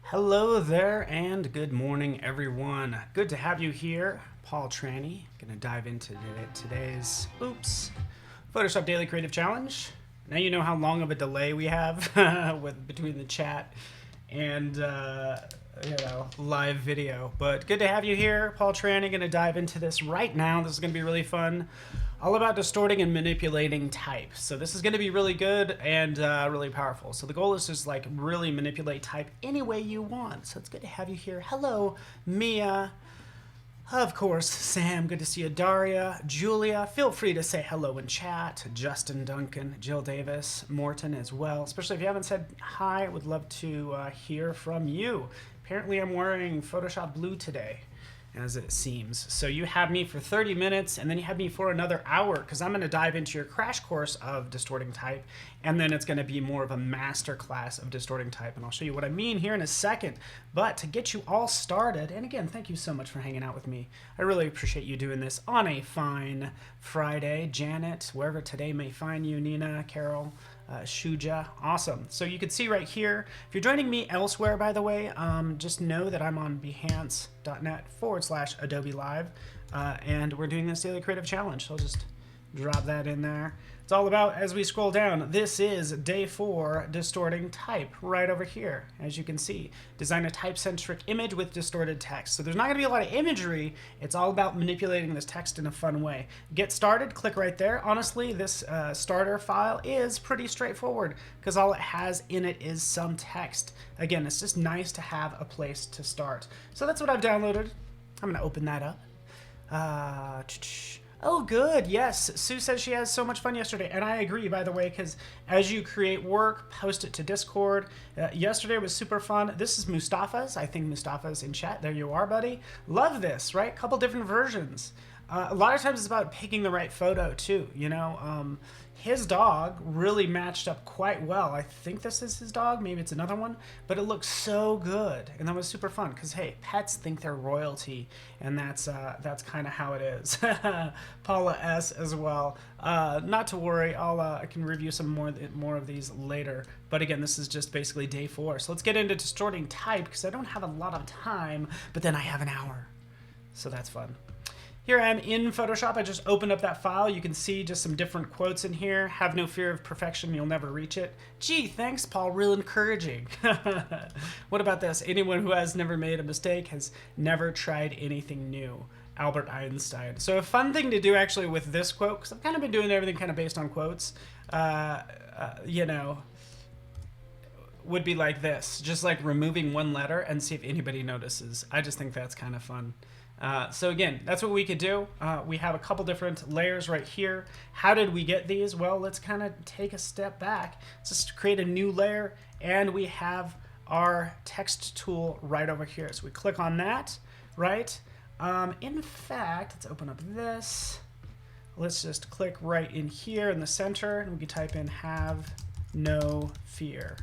Hello there and good morning everyone. Good to have you here. Paul Tranny, gonna dive into today's Photoshop Daily Creative Challenge. Now you know how long of a delay we have between the chat and live video. But good to have you here. Paul Tranny, gonna dive into this right now. This is gonna be really fun. All about distorting and manipulating type. So this is going to be really good and really powerful. So the goal is just like really manipulate type any way you want. So it's good to have you here. Hello, Mia. Of course, Sam. Good to see you. Daria, Julia. Feel free to say hello in chat. Justin Duncan, Jill Davis, Morton as well. Especially if you haven't said hi, I would love to hear from you. Apparently I'm wearing Photoshop Blue today, as it seems. So you have me for 30 minutes and then you have me for another hour because I'm going to dive into your crash course of distorting type, and then it's going to be more of a master class of distorting type, and I'll show you what I mean here in a second. But to get you all started, and again, thank you so much for hanging out with me. I really appreciate you doing this on a fine Friday. Janet, wherever today may find you, Nina, Carol, Shuja, awesome. So you can see right here, if you're joining me elsewhere, by the way, just know that I'm on behance.net/Adobe Live, and we're doing this daily creative challenge. So I'll just drop that in there. It's all about, as we scroll down, this is day 4, distorting type, right over here. As you can see, design a type-centric image with distorted text. So there's not going to be a lot of imagery. It's all about manipulating this text in a fun way. Get started, click right there. Honestly, this starter file is pretty straightforward because all it has in it is some text. Again, it's just nice to have a place to start. So that's what I've downloaded. I'm going to open that up. Oh, good. Yes. Sue says she has so much fun yesterday. And I agree, by the way, because as you create work, post it to Discord. Yesterday was super fun. This is Mustafa's. I think Mustafa's in chat. There you are, buddy. Love this, right? Couple different versions. A lot of times it's about picking the right photo, too. You know, his dog really matched up quite well. I think this is his dog. Maybe it's another one. But it looks so good. And that was super fun because, hey, pets think they're royalty. And that's kind of how it is. Paula S. as well. Not to worry. I can review some more of these later. But again, this is just basically day 4. So let's get into distorting type because I don't have a lot of time. But then I have an hour. So that's fun. Here I am in Photoshop. I just opened up that file. You can see just some different quotes in here. Have no fear of perfection. You'll never reach it. Gee, thanks, Paul. Real encouraging. What about this? Anyone who has never made a mistake has never tried anything new. Albert Einstein. So a fun thing to do actually with this quote, because I've kind of been doing everything kind of based on quotes, you know, would be like this. Just like removing one letter and see if anybody notices. I just think that's kind of fun. So again, that's what we could do. We have a couple different layers right here. How did we get these? Well, let's kind of take a step back. Let's just create a new layer, and we have our text tool right over here. So we click on that, right? In fact, let's open up this. Let's just click right in here in the center, and we can type in "have no fear."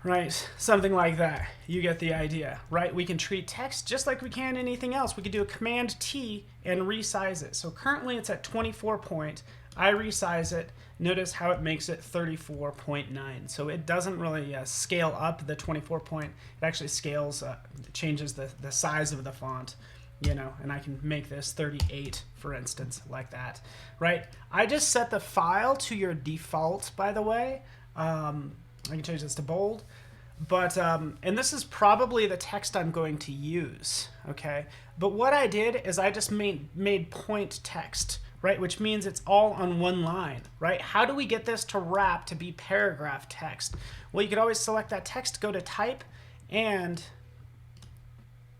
Right, something like that. You get the idea, right? We can treat text just like we can anything else. We could do a Command T and resize it. So currently it's at 24 point. I resize it. Notice how it makes it 34.9. So it doesn't really scale up the 24 point. It actually scales, changes the size of the font, you know, and I can make this 38, for instance, like that, right? I just set the file to your default, by the way. I can change this to bold, but, and this is probably the text I'm going to use, okay? But what I did is I just made point text, right? Which means it's all on one line, right? How do we get this to wrap to be paragraph text? Well, you could always select that text, go to type, and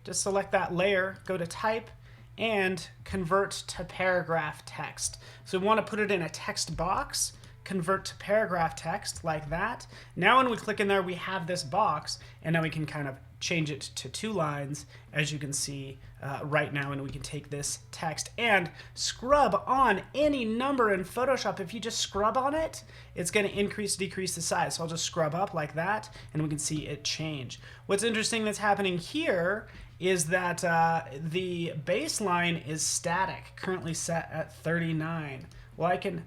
just select that layer, go to type, and convert to paragraph text. So we want to put it in a text box, convert to paragraph text like that. Now when we click in there, we have this box, and now we can kind of change it to 2 lines, as you can see right now, and we can take this text and scrub on any number in Photoshop. If you just scrub on it, it's going to increase, decrease the size. So I'll just scrub up like that, and we can see it change. What's interesting that's happening here is that the baseline is static, currently set at 39. Well, I can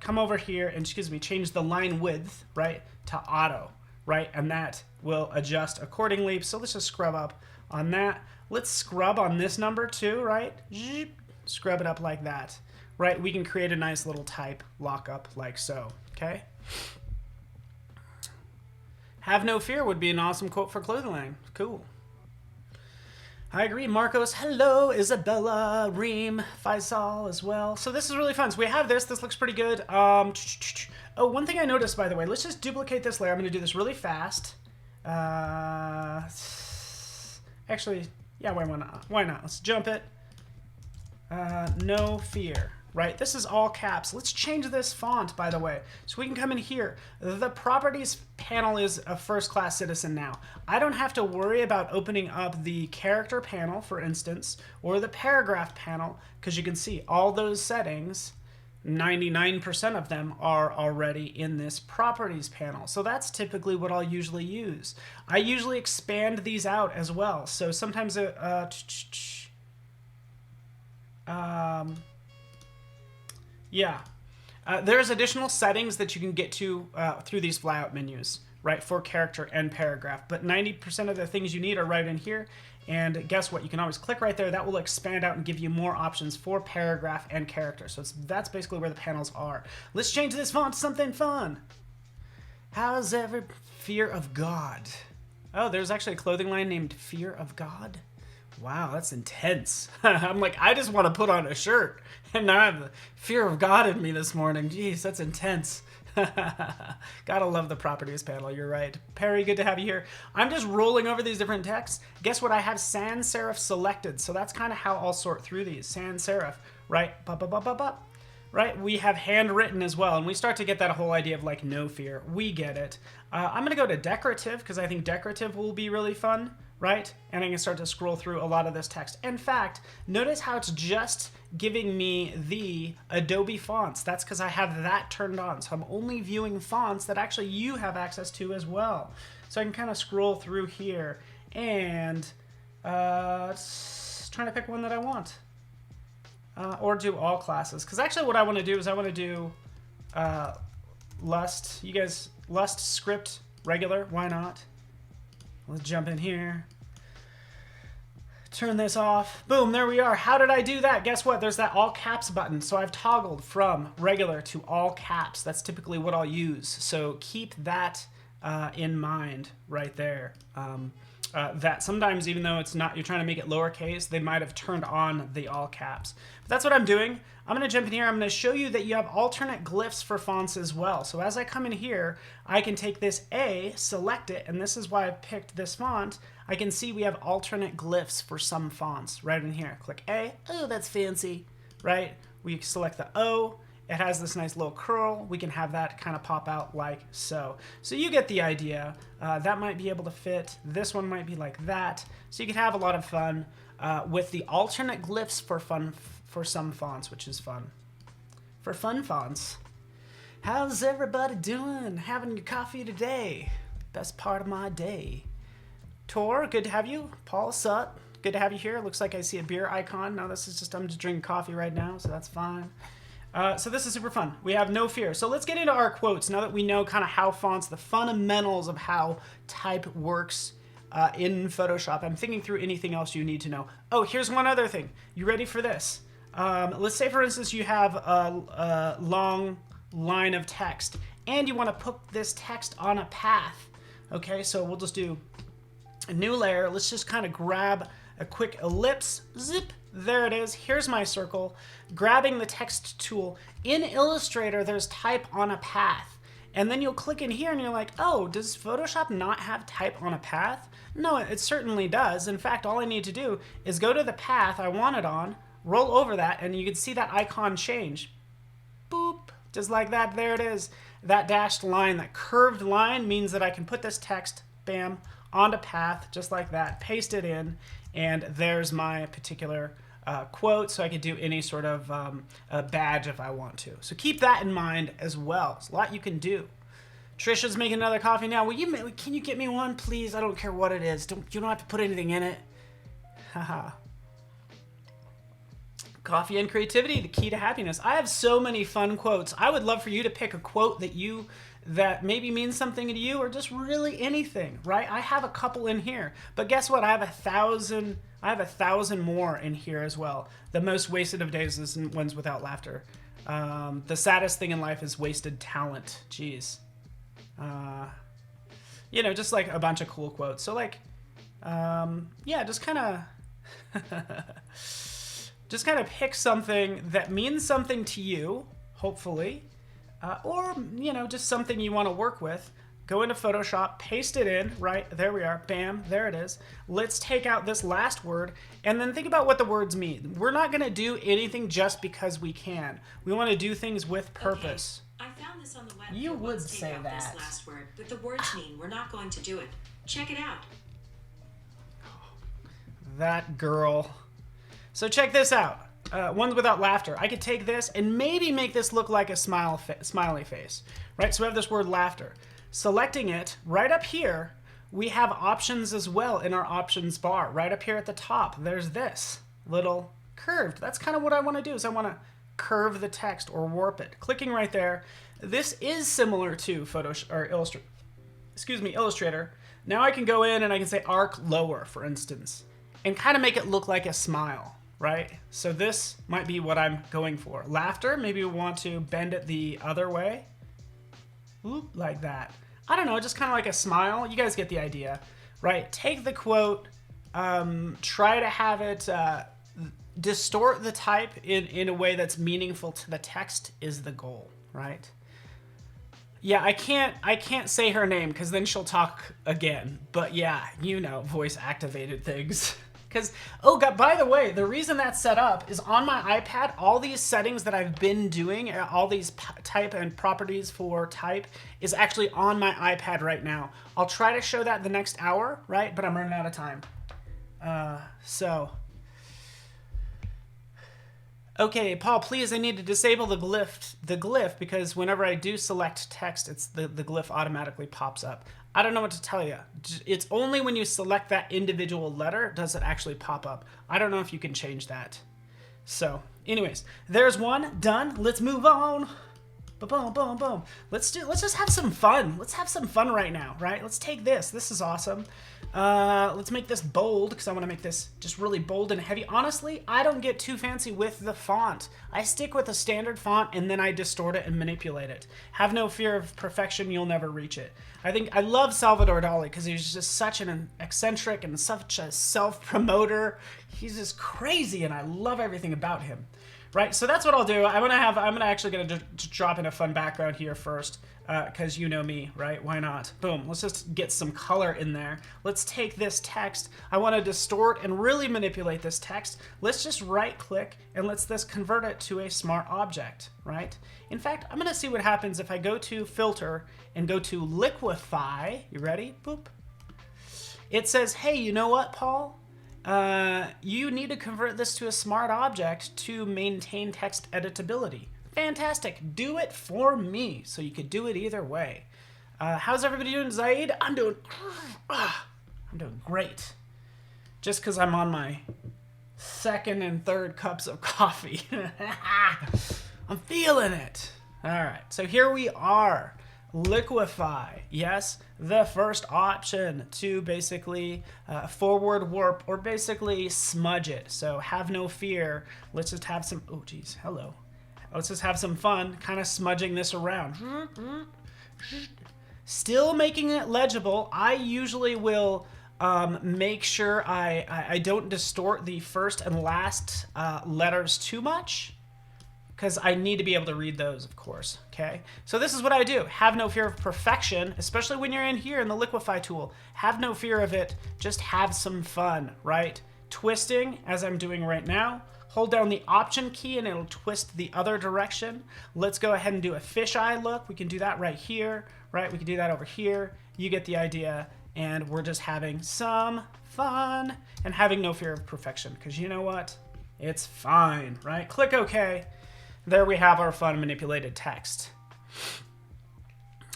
come over here and, excuse me, change the line width, right, to auto, right? And that will adjust accordingly. So let's just scrub up on that. Let's scrub on this number too, right? Scrub it up like that, right? We can create a nice little type lockup like so, okay? Have no fear would be an awesome quote for clothing line. Cool. I agree. Marcos, hello. Isabella, Reem, Faisal as well. So this is really fun. So we have this. This looks pretty good. Oh, one thing I noticed, by the way, let's just duplicate this layer. I'm going to do this really fast. Actually, yeah, why not? Why not? Let's jump it. No fear. Right, this is all caps. Let's change this font, by the way. So we can come in here. The properties panel is a first-class citizen now. I don't have to worry about opening up the character panel, for instance, or the paragraph panel, because you can see all those settings, 99% of them are already in this properties panel. So that's typically what I'll usually use. I usually expand these out as well. So sometimes yeah, there's additional settings that you can get to through these flyout menus, right, for character and paragraph. But 90% of the things you need are right in here. And guess what? You can always click right there. That will expand out and give you more options for paragraph and character. So that's basically where the panels are. Let's change this font to something fun. How's every fear of God? Oh, there's actually a clothing line named Fear of God. Wow, that's intense. I'm like, I just want to put on a shirt. And now I have the fear of God in me this morning. Jeez, that's intense. Gotta love the properties panel, you're right. Perry, good to have you here. I'm just rolling over these different texts. Guess what? I have sans serif selected. So that's kind of how I'll sort through these. Sans serif, right? Right? We have handwritten as well. And we start to get that whole idea of like no fear. We get it. I'm going to go to decorative because I think decorative will be really fun. Right? And I can start to scroll through a lot of this text. In fact, notice how it's just giving me the Adobe fonts. That's because I have that turned on. So I'm only viewing fonts that actually you have access to as well. So I can kind of scroll through here and trying to pick one that I want. Or do all classes. Because actually what I want to do is I want to do Lust. You guys, Lust script regular. Why not? Let's jump in here. Turn this off. Boom, there we are. How did I do that? Guess what? There's that all caps button. So I've toggled from regular to all caps. That's typically what I'll use. So keep that in mind right there. That sometimes, even though it's not, you're trying to make it lowercase, they might have turned on the all caps. But that's what I'm doing. I'm going to jump in here. I'm going to show you that you have alternate glyphs for fonts as well. So as I come in here, I can take this A, select it, and this is why I picked this font. I can see we have alternate glyphs for some fonts right in here. Click A. Oh, that's fancy, right? We select the O. It has this nice little curl. We can have that kind of pop out like so. So you get the idea. That might be able to fit. This one might be like that. So you can have a lot of fun with the alternate glyphs for some fonts, which is fun. For fun fonts. How's everybody doing? Having your coffee today? Best part of my day. Tor, good to have you. Paul Sut, good to have you here. Looks like I see a beer icon. No, this is just, I'm just drinking coffee right now, so that's fine. So this is super fun. We have no fear. So let's get into our quotes now that we know kind of how fonts, the fundamentals of how type works in Photoshop. I'm thinking through anything else you need to know. Oh, here's one other thing. You ready for this? Let's say, for instance, you have a long line of text and you want to put this text on a path. Okay, so we'll just do a new layer. Let's just kind of grab a quick ellipse. Zip. There it is. Here's my circle. Grabbing the text tool. In Illustrator, there's type on a path. And then you'll click in here and you're like, oh, does Photoshop not have type on a path? No, it certainly does. In fact, all I need to do is go to the path I want it on, roll over that, and you can see that icon change. Boop. Just like that. There it is. That dashed line, that curved line means that I can put this text, bam, onto path, just like that, paste it in, and there's my particular quote, so I could do any sort of a badge if I want to. So keep that in mind as well. There's a lot you can do. Trisha's making another coffee now. Can you get me one, please? I don't care what it is. You don't have to put anything in it. Haha. Coffee and creativity, the key to happiness. I have so many fun quotes. I would love for you to pick a quote that maybe means something to you, or just really anything, right? I have a couple in here, but guess what? I have 1,000 more in here as well. The most wasted of days is ones without laughter. The saddest thing in life is wasted talent. Jeez. You know, just like a bunch of cool quotes. So like, yeah, just kind of pick something that means something to you, hopefully, or, you know, just something you want to work with. Go into Photoshop, paste it in, right? There we are. Bam, there it is. Let's take out this last word and then think about what the words mean. We're not going to do anything just because we can. We want to do things with purpose. Okay. I found this on the web. You would say take out that. This last word, but the words mean we're not going to do it. Check it out. That girl. So check this out. Ones without laughter. I could take this and maybe make this look like a smiley face, right? So we have this word laughter. Selecting it right up here, we have options as well in our options bar. Right up here at the top, there's this little curved. That's kind of what I want to do, is I want to curve the text or warp it. Clicking right there. This is similar to Illustrator. Now I can go in and I can say arc lower, for instance, and kind of make it look like a smile, right? So this might be what I'm going for. Laughter, maybe we want to bend it the other way. Oop, like that. I don't know, just kind of like a smile. You guys get the idea, right? Take the quote, try to have it distort the type in a way that's meaningful to the text is the goal, right? Yeah, I can't say her name because then she'll talk again. But yeah, you know, voice activated things. Because, oh God, by the way, the reason that's set up is on my iPad, all these settings that I've been doing, all these type and properties for type is actually on my iPad right now. I'll try to show that the next hour, right? But I'm running out of time. Okay, Paul, please, I need to disable the glyph, because whenever I do select text, it's the glyph automatically pops up. I don't know what to tell you. It's only when you select that individual letter does it actually pop up. I don't know if you can change that. So, anyways, there's one done. Let's move on. Boom, boom, boom. Let's just have some fun. Let's have some fun right now, right? Let's take this. This is awesome. Let's make this bold because I want to make this just really bold and heavy. Honestly, I don't get too fancy with the font. I stick with a standard font and then I distort it and manipulate it. Have no fear of perfection. You'll never reach it. I love Salvador Dali because he's just such an eccentric and such a self-promoter. He's just crazy and I love everything about him. Right, so that's what I'll do. I'm actually gonna drop in a fun background here first, because you know me, right? Why not? Boom. Let's just get some color in there. Let's take this text. I want to distort and really manipulate this text. Let's just right-click and let's convert it to a smart object, right? In fact, I'm gonna see what happens if I go to Filter and go to Liquify. You ready? Boop. It says, hey, you know what, Paul? You need to convert this to a smart object to maintain text editability. Fantastic. Do it for me. So you could do it either way. How's everybody doing, Zaid? I'm doing great. Just because I'm on my second and third cups of coffee. I'm feeling it. All right. So here we are. Liquify, yes, the first option to basically forward warp or basically smudge it. So have no fear. Let's just have some, oh geez, hello. Let's just have some fun kind of smudging this around. Still making it legible. I usually will make sure I don't distort the first and last letters too much, because I need to be able to read those, of course, okay? So this is what I do. Have no fear of perfection, especially when you're in here in the Liquify tool. Have no fear of it. Just have some fun, right? Twisting, as I'm doing right now. Hold down the Option key and it'll twist the other direction. Let's go ahead and do a fisheye look. We can do that right here, right? We can do that over here. You get the idea. And we're just having some fun and having no fear of perfection, because you know what? It's fine, right? Click OK. There we have our fun manipulated text.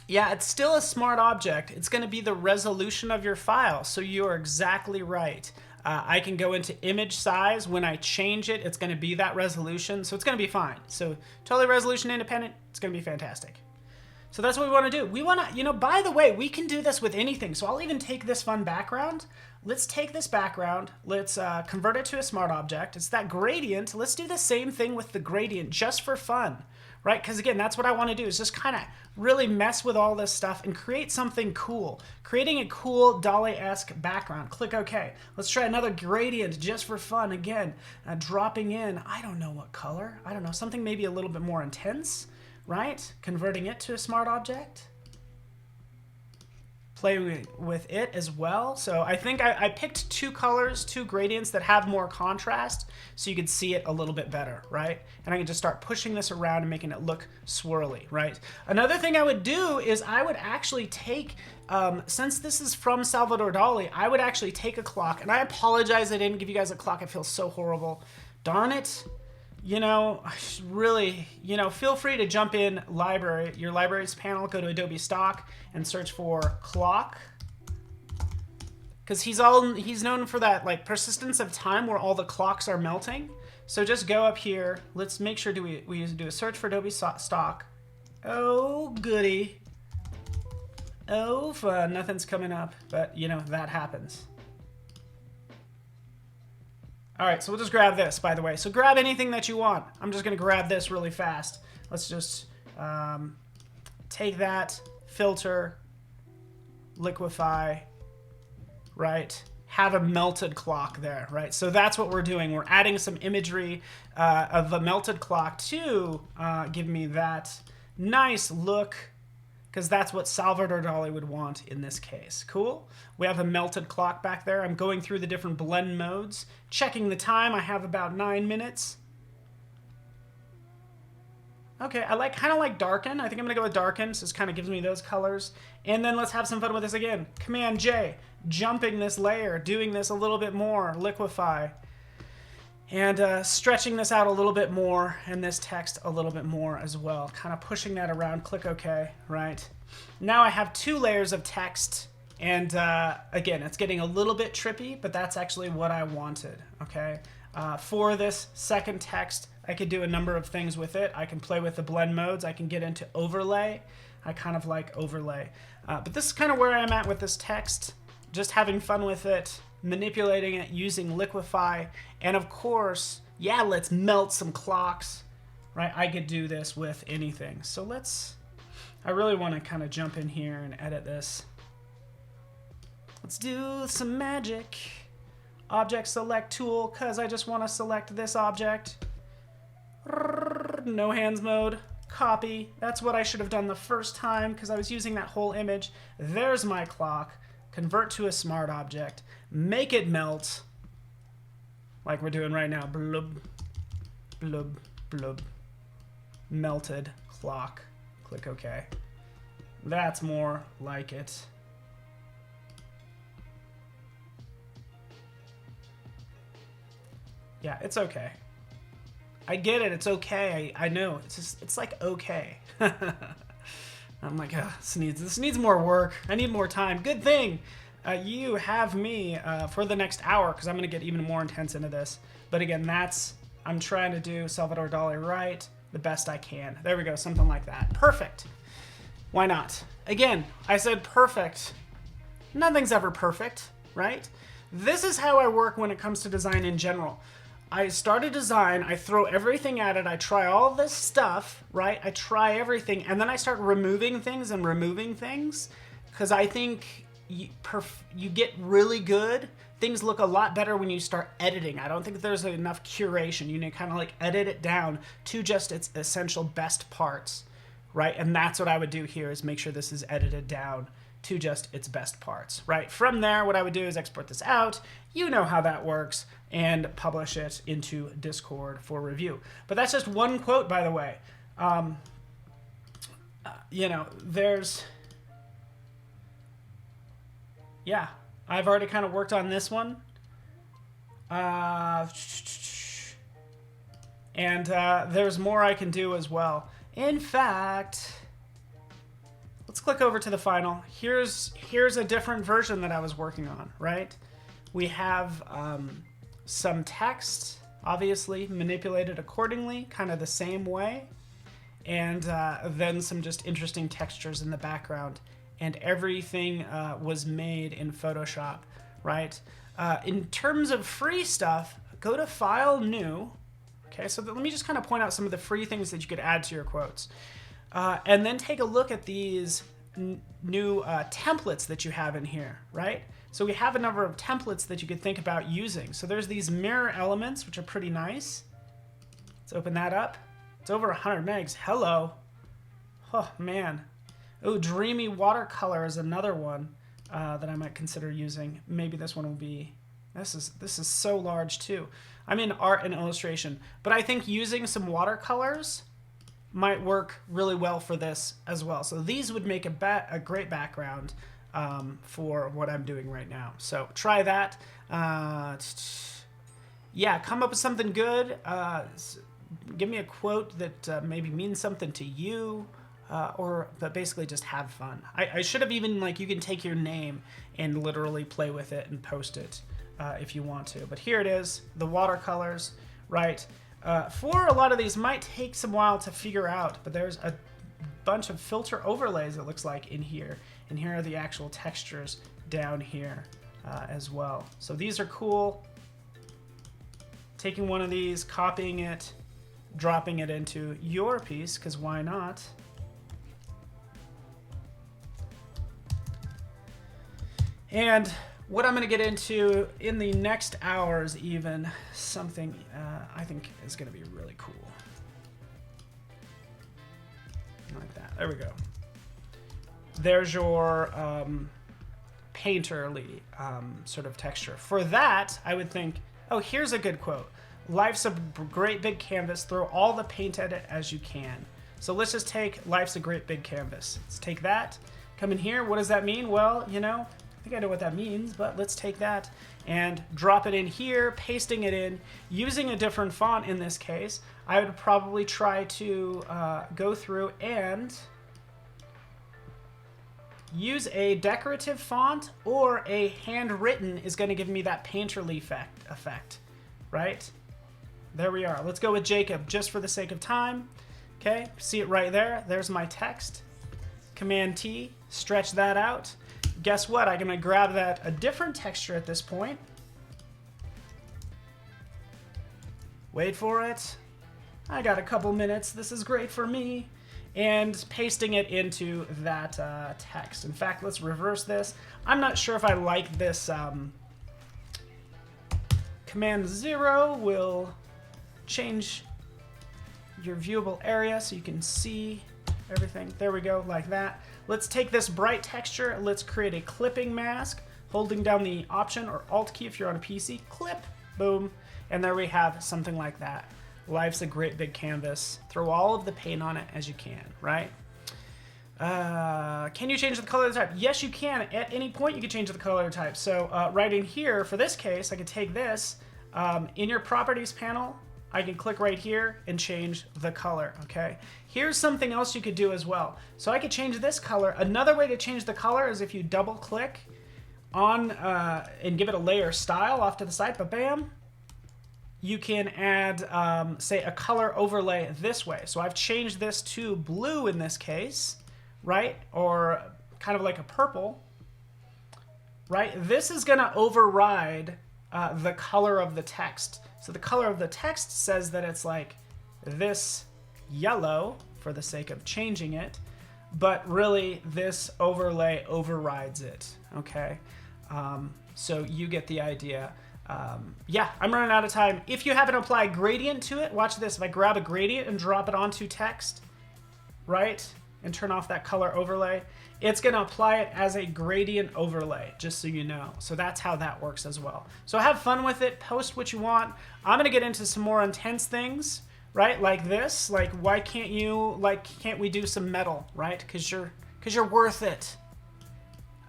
Yeah, it's still a smart object. It's going to be the resolution of your file, so you're exactly right. I can go into image size. When I change it, it's going to be that resolution. So it's going to be fine. So totally resolution independent. It's going to be fantastic. So that's what we want to do. We want to, you know, by the way, we can do this with anything. So I'll even take this fun background. Let's take this background. Let's convert it to a smart object. It's that gradient. Let's do the same thing with the gradient just for fun, right? Because again, that's what I want to do is just kind of really mess with all this stuff and create something cool. Creating a cool Dali-esque background. Click OK. Let's try another gradient just for fun. Again, dropping in, I don't know what color. I don't know, something maybe a little bit more intense. Right? Converting it to a smart object. Play with it as well. So I think I picked two colors, two gradients that have more contrast so you could see it a little bit better, right? And I can just start pushing this around and making it look swirly, right? Another thing I would do is I would actually take, since this is from Salvador Dali, I would actually take a clock. And I apologize I didn't give you guys a clock. I feel so horrible. Darn it. You know, really, you know, feel free to jump in library, your libraries panel, go to Adobe Stock and search for clock. Because he's known for that like persistence of time where all the clocks are melting. So just go up here. Let's make sure we do a search for Adobe Stock. Oh, goody. Oh, fun. Nothing's coming up, but you know, that happens. All right, so we'll just grab this, by the way. So grab anything that you want. I'm just going to grab this really fast. Let's just take that, filter, liquify, right? Have a melted clock there, right? So that's what we're doing. We're adding some imagery of a melted clock to give me that nice look, because that's what Salvador Dali would want in this case. Cool. We have a melted clock back there. I'm going through the different blend modes, checking the time. I have about 9 minutes. Okay, I kind of like darken. I think I'm gonna go with darken, so this kind of gives me those colors. And then let's have some fun with this again. Command J, jumping this layer, doing this a little bit more, liquify. And stretching this out a little bit more, and this text a little bit more as well. Kind of pushing that around, click OK, right? Now I have 2 layers of text, and again, it's getting a little bit trippy, but that's actually what I wanted, okay? For this second text, I could do a number of things with it. I can play with the blend modes. I can get into overlay. I kind of like overlay. But this is kind of where I'm at with this text, just having fun with it, manipulating it using Liquify, and of course, yeah, let's melt some clocks, right? I could do this with anything. So I really want to kind of jump in here and edit this. Let's do some magic. Object select tool, because I just want to select this object. No hands mode. Copy. That's what I should have done the first time, because I was using that whole image. There's my clock. Convert to a smart object. Make it melt. Like we're doing right now. Blub, blub, blub. Melted clock. Click OK. That's more like it. Yeah, it's okay. I get it. It's okay. I know. It's like okay. I'm like, this needs more work. I need more time. Good thing you have me for the next hour, because I'm going to get even more intense into this. But again, I'm trying to do Salvador Dali right the best I can. There we go. Something like that. Perfect. Why not? Again, I said perfect. Nothing's ever perfect, right? This is how I work when it comes to design in general. I start a design, I throw everything at it, I try all this stuff, right? I try everything, and then I start removing things, because I think you get really good. Things look a lot better when you start editing. I don't think there's enough curation. You need to kind of like edit it down to just its essential best parts, right? And that's what I would do here, is make sure this is edited down to just its best parts, right? From there, what I would do is export this out. You know how that works, and publish it into Discord for review. But that's just one quote, by the way. You know, yeah, I've already kind of worked on this one. And there's more I can do as well. In fact, let's click over to the final. Here's a different version that I was working on, right? We have some text, obviously manipulated accordingly, kind of the same way. And then some just interesting textures in the background. And everything was made in Photoshop, right? In terms of free stuff, go to File, New. Okay, so let me just kind of point out some of the free things that you could add to your quotes. And then take a look at these new templates that you have in here, right? So we have a number of templates that you could think about using. So there's these mirror elements, which are pretty nice. Let's open that up. It's over 100 megs. Hello. Oh, man. Oh, Dreamy Watercolor is another one that I might consider using. Maybe this one will be... This is so large, too. I'm in art and illustration. But I think using some watercolors might work really well for this as well. So these would make a great background for what I'm doing right now. So try that. Yeah, come up with something good. Give me a quote that maybe means something to you, but basically just have fun. I should have even, like, you can take your name and literally play with it and post it if you want to. But here it is, the watercolors, right? For a lot of these, might take some while to figure out, but there's a bunch of filter overlays, it looks like, in here. And here are the actual textures down here as well. So these are cool. Taking one of these, copying it, dropping it into your piece, because why not? And what I'm going to get into in the next hours, even something I think is going to be really cool. Like that. There we go. There's your painterly sort of texture. For that, I would think, oh, here's a good quote. Life's a great big canvas. Throw all the paint at it as you can. So let's just take life's a great big canvas. Let's take that. Come in here. What does that mean? Well, you know, I think I know what that means, but let's take that and drop it in here, pasting it in, using a different font in this case. I would probably try to go through and use a decorative font, or a handwritten is going to give me that painterly effect, right? There we are. Let's go with Jacob just for the sake of time. Okay, see it right there. There's my text. Command T, stretch that out. Guess what? I'm going to grab that, a different texture at this point. Wait for it. I got a couple minutes. This is great for me. And pasting it into that text. In fact, let's reverse this. I'm not sure if I like this. Command 0 will change your viewable area so you can see everything. There we go, like that. Let's take this bright texture. Let's create a clipping mask. Holding down the Option or Alt key if you're on a PC. Clip, boom. And there we have something like that. Life's a great big canvas. Throw all of the paint on it as you can, right? Can you change the color type? Yes, you can. At any point, you can change the color type. So right in here, for this case, I can take this. In your Properties panel, I can click right here and change the color, okay? Here's something else you could do as well. So I could change this color. Another way to change the color is if you double-click on and give it a layer style off to the side, but bam, you can add, say, a color overlay this way. So I've changed this to blue in this case, right? Or kind of like a purple, right? This is going to override the color of the text. So the color of the text says that it's like this yellow for the sake of changing it, but really this overlay overrides it, okay? So you get the idea. Yeah, I'm running out of time. If you haven't applied gradient to it, watch this. If I grab a gradient and drop it onto text, right, and turn off that color overlay, it's going to apply it as a gradient overlay, just so you know. So that's how that works as well. So have fun with it. Post what you want. I'm going to get into some more intense things, right, like this. Like, why can't you, like, can't we do some metal, right? Because you're worth it.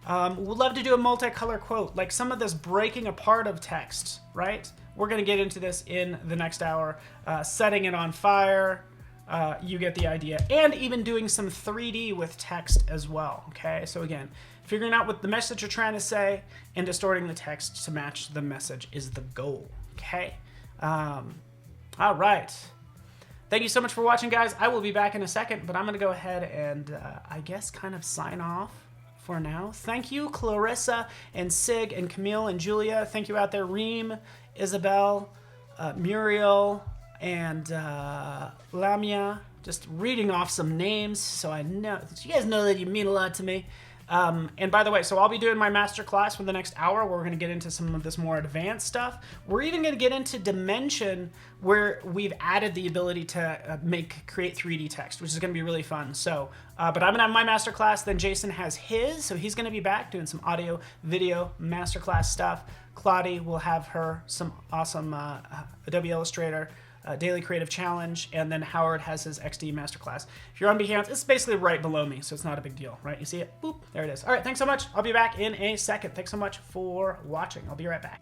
We'd love to do a multicolor quote, like some of this breaking apart of text, right? We're going to get into this in the next hour. Setting it on fire, you get the idea. And even doing some 3D with text as well, okay? So again, figuring out what the message you're trying to say and distorting the text to match the message is the goal, okay? All right. Thank you so much for watching, guys. I will be back in a second, but I'm going to go ahead and, I guess, kind of sign off for now. Thank you, Clarissa and Sig and Camille and Julia. Thank you out there, Reem, Isabel, Muriel, and Lamia. Just reading off some names so I know. You guys know that you mean a lot to me. And by the way, so I'll be doing my masterclass for the next hour where we're going to get into some of this more advanced stuff. We're even going to get into Dimension, where we've added the ability to create 3D text, which is going to be really fun. So, but I'm going to have my masterclass, then Jason has his, so he's going to be back doing some audio, video, masterclass stuff. Claudie will have her some awesome Adobe Illustrator Daily Creative Challenge, and then Howard has his XD Masterclass. If you're on Behance, it's basically right below me, so it's not a big deal, right? You see it? Boop, there it is. All right, thanks so much. I'll be back in a second. Thanks so much for watching. I'll be right back.